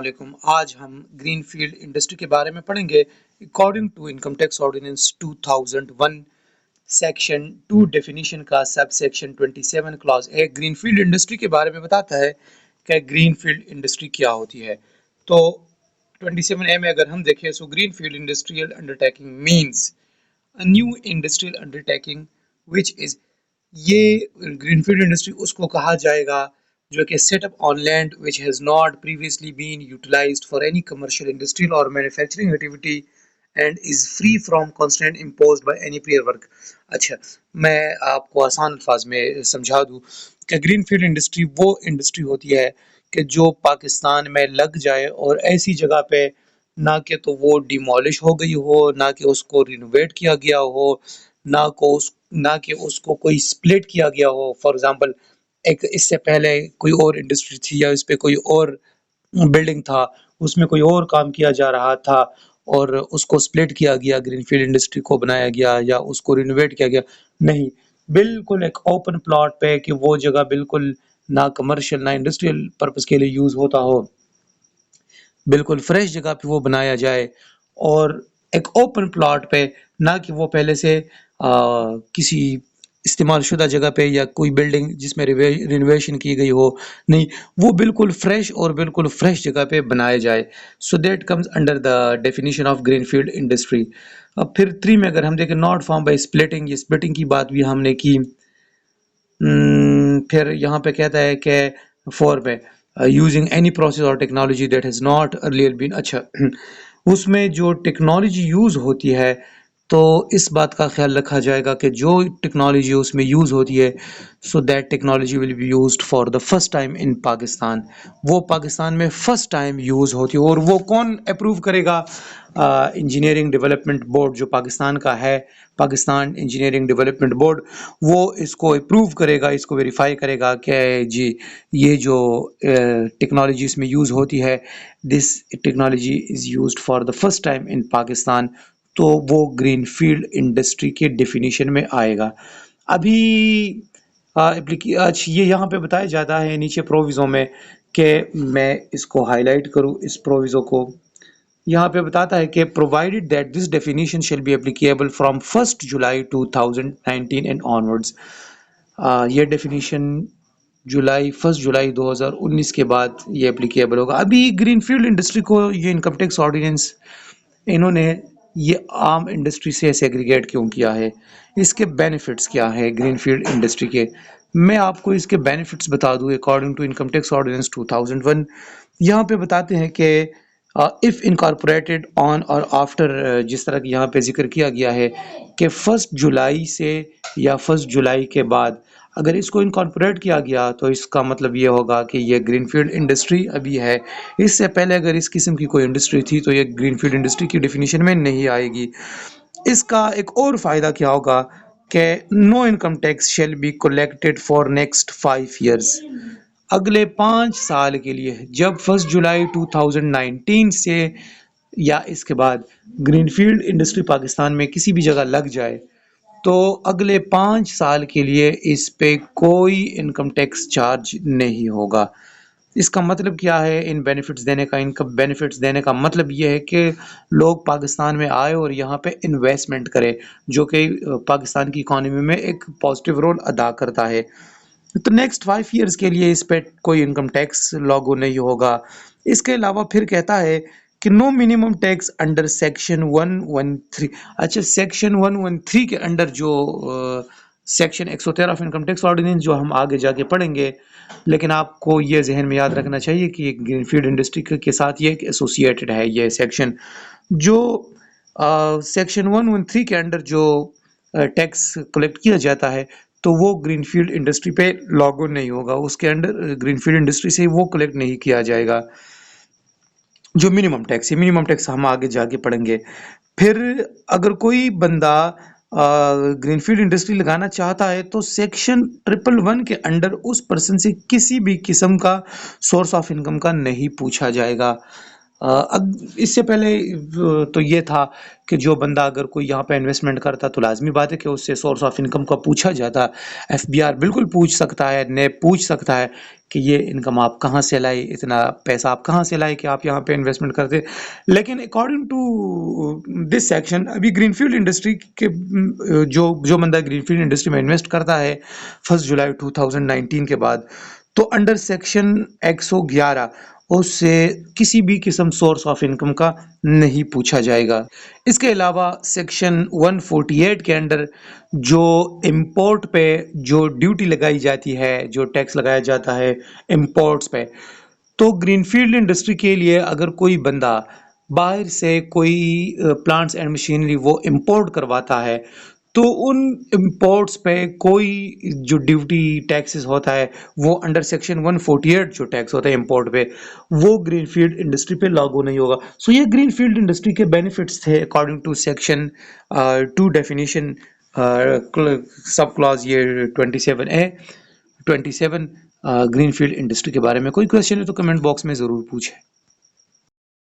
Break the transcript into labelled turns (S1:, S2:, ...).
S1: अस्सलामुअलैकुम। आज हम ग्रीनफील्ड इंडस्ट्री के बारे में पढ़ेंगे। According to income tax ordinance 2001 section 2 definition का सब section 27 clause A greenfield industry के बारे में बताता है कि ग्रीनफील्ड इंडस्ट्री क्या होती है। तो 27A में अगर हम देखें so greenfield industrial undertaking means a new industrial undertaking which is ये ग्रीनफील्ड इंडस्ट्री उसको कहा जाएगा जो कि setup on land which has not previously been utilised for any commercial industrial और manufacturing activity and is free from constraint imposed by any prior work. अच्छा, मैं आपको आसान अल्फाज में समझा दूँ कि ग्रीनफील्ड इंडस्ट्री वो इंडस्ट्री होती है कि जो पाकिस्तान में लग जाए और ऐसी जगह पे ना कि तो वो डिमोलिश हो गई हो, ना कि उसको रिनोवेट किया गया हो, ना कि उसको कोई स्प्लिट किया गया हो। फॉर एग्जांपल एक इससे पहले कोई और इंडस्ट्री थी या इस पे कोई और बिल्डिंग था, उसमें कोई और काम किया जा रहा था और उसको स्प्लिट किया गया, ग्रीनफील्ड इंडस्ट्री को बनाया गया या उसको रिनोवेट किया गया। नहीं, बिल्कुल एक ओपन प्लॉट पे कि वो जगह बिल्कुल ना कमर्शियल ना इंडस्ट्रियल पर्पस के लिए यूज़ होता हो, बिल्कुल फ्रेश जगह पे वो बनाया जाए और एक ओपन प्लॉट पे, ना कि वो पहले से किसी इस्तेमाल शुदा जगह पे या कोई बिल्डिंग जिसमें रिनोवेशन की गई हो। नहीं, वो बिल्कुल फ्रेश और बिल्कुल फ्रेश जगह पे बनाया जाए। So that comes under the definition of greenfield industry. अब फिर 3 में अगर हम देखें नॉट फॉर्म बाय स्प्लिटिंग, ये स्प्लिटिंग की बात भी हमने की। फिर यहाँ पे कहता है कि 4 में यूजिंग एनी प्रोसेस और technology that has not earlier been. अच्छा, उसमें जो टेक्नोलॉजी यूज़ होती है तो इस बात का ख्याल रखा जाएगा कि जो टेक्नोलॉजी उसमें यूज़ होती है so that technology will be used for the first time in Pakistan. वो पाकिस्तान में फर्स्ट टाइम यूज़ होती है और वो कौन अप्रूव करेगा? इंजीनियरिंग डेवलपमेंट बोर्ड जो पाकिस्तान का है, पाकिस्तान इंजीनियरिंग डेवलपमेंट बोर्ड, वो इसको अप्रूव करेगा, इसको वेरीफाई करेगा कि जी ये जो टेक्नोलॉजी इसमें यूज़ होती है, this technology is used for the first time in Pakistan, तो वो ग्रीनफील्ड इंडस्ट्री के डेफिनेशन में आएगा। अभी अच्छा, ये यहाँ पे बताया जाता है नीचे प्रोविज़ो में कि मैं इसको हाईलाइट करूँ इस प्रोविज़ो को। यहाँ पे बताता है कि provided that this definition shall be applicable from 1 July 2019 and onwards. ये डेफिनेशन 1 जुलाई 2019 के बाद ये एप्लीकेबल होगा। अभी ग्रीनफील्ड इंडस्ट्री को ये इनकम टैक्स ऑर्डिनेंस इन्होंने ये आम इंडस्ट्री से सेग्रीगेट क्यों किया है, इसके बेनिफिट्स क्या है ग्रीनफील्ड इंडस्ट्री के, मैं आपको इसके बेनिफिट्स बता दूं। According to income tax ordinance 2001 यहाँ पे बताते हैं कि इफ़ इनकॉर्पोरेटेड ऑन और आफ्टर, जिस तरह की यहाँ पे जिक्र किया गया है कि 1 जुलाई से या 1 जुलाई के बाद अगर इसको इनकॉर्पोरेट किया गया तो इसका मतलब ये होगा कि ये ग्रीनफील्ड इंडस्ट्री अभी है। इससे पहले अगर इस किस्म की कोई इंडस्ट्री थी तो ये ग्रीनफील्ड इंडस्ट्री की डेफिनेशन में नहीं आएगी। इसका एक और फ़ायदा क्या होगा कि no income tax shall be collected for next 5 years. अगले 5 साल के लिए, जब 1 जुलाई 2019 से या इसके बाद ग्रीनफील्ड इंडस्ट्री पाकिस्तान में किसी भी जगह लग जाए तो अगले 5 साल के लिए इस पे कोई इनकम टैक्स चार्ज नहीं होगा। इसका मतलब क्या है इन बेनिफिट्स देने का? इनकम बेनिफिट्स देने का मतलब ये है कि लोग पाकिस्तान में आए और यहाँ पे इन्वेस्टमेंट करें, जो कि पाकिस्तान की इकोनॉमी में एक पॉजिटिव रोल अदा करता है। तो नेक्स्ट 5 ईयर्स के लिए इस पे कोई इनकम टैक्स लागू नहीं होगा। इसके अलावा फिर कहता है कि no minimum tax under section 113। अच्छा, सेक्शन 113 के अंडर जो section 113 of income tax ordinance जो हम आगे जाके पढ़ेंगे, लेकिन आपको ये जहन में याद रखना चाहिए कि ग्रीनफील्ड इंडस्ट्री के साथ ये एसोसिएटेड है ये सेक्शन। जो सेक्शन 113 के अंडर जो टैक्स कलेक्ट किया जाता है तो वो ग्रीनफील्ड इंडस्ट्री पे लागू नहीं होगा, उसके अंडर ग्रीनफील्ड इंडस्ट्री से वो कलेक्ट नहीं किया जाएगा। जो मिनिमम टैक्स है, मिनिमम टैक्स हम आगे जाके पढ़ेंगे। फिर अगर कोई बंदा ग्रीनफील्ड इंडस्ट्री लगाना चाहता है तो सेक्शन 111 के अंडर उस पर्सन से किसी भी किस्म का सोर्स ऑफ इनकम का नहीं पूछा जाएगा। अब इससे पहले तो ये था कि जो बंदा अगर कोई यहाँ पे इन्वेस्टमेंट करता तो लाजमी बात है कि उससे सोर्स ऑफ इनकम का पूछा जाता। एफबीआर बिल्कुल पूछ सकता है, नेब पूछ सकता है कि ये इनकम आप कहाँ से लाए, इतना पैसा आप कहाँ से लाए कि आप यहाँ पे इन्वेस्टमेंट करते। लेकिन अकॉर्डिंग टू दिस सेक्शन अभी ग्रीनफील्ड इंडस्ट्री के जो बंदा ग्रीनफील्ड इंडस्ट्री में इन्वेस्ट करता है 1 जुलाई 2019 के बाद, तो अंडर सेक्शन 111 उससे किसी भी किस्म सोर्स ऑफ इनकम का नहीं पूछा जाएगा। इसके अलावा सेक्शन 148 के अंडर जो इंपोर्ट पे जो ड्यूटी लगाई जाती है, जो टैक्स लगाया जाता है इंपोर्ट्स पे, तो ग्रीनफील्ड इंडस्ट्री के लिए अगर कोई बंदा बाहर से कोई प्लांट्स एंड मशीनरी वो इंपोर्ट करवाता है, तो उन इंपोर्ट्स पे कोई जो ड्यूटी टैक्सेस होता है वो अंडर सेक्शन 148 जो टैक्स होता है इंपोर्ट पे, वो ग्रीनफील्ड इंडस्ट्री पे लागू नहीं होगा। सो ये ग्रीनफील्ड इंडस्ट्री के बेनिफिट्स थे according to section 2 definition sub clause ये 27A 27 ग्रीनफील्ड इंडस्ट्री के बारे में। कोई क्वेश्चन है तो कमेंट बॉक्स में ज़रूर पूछें।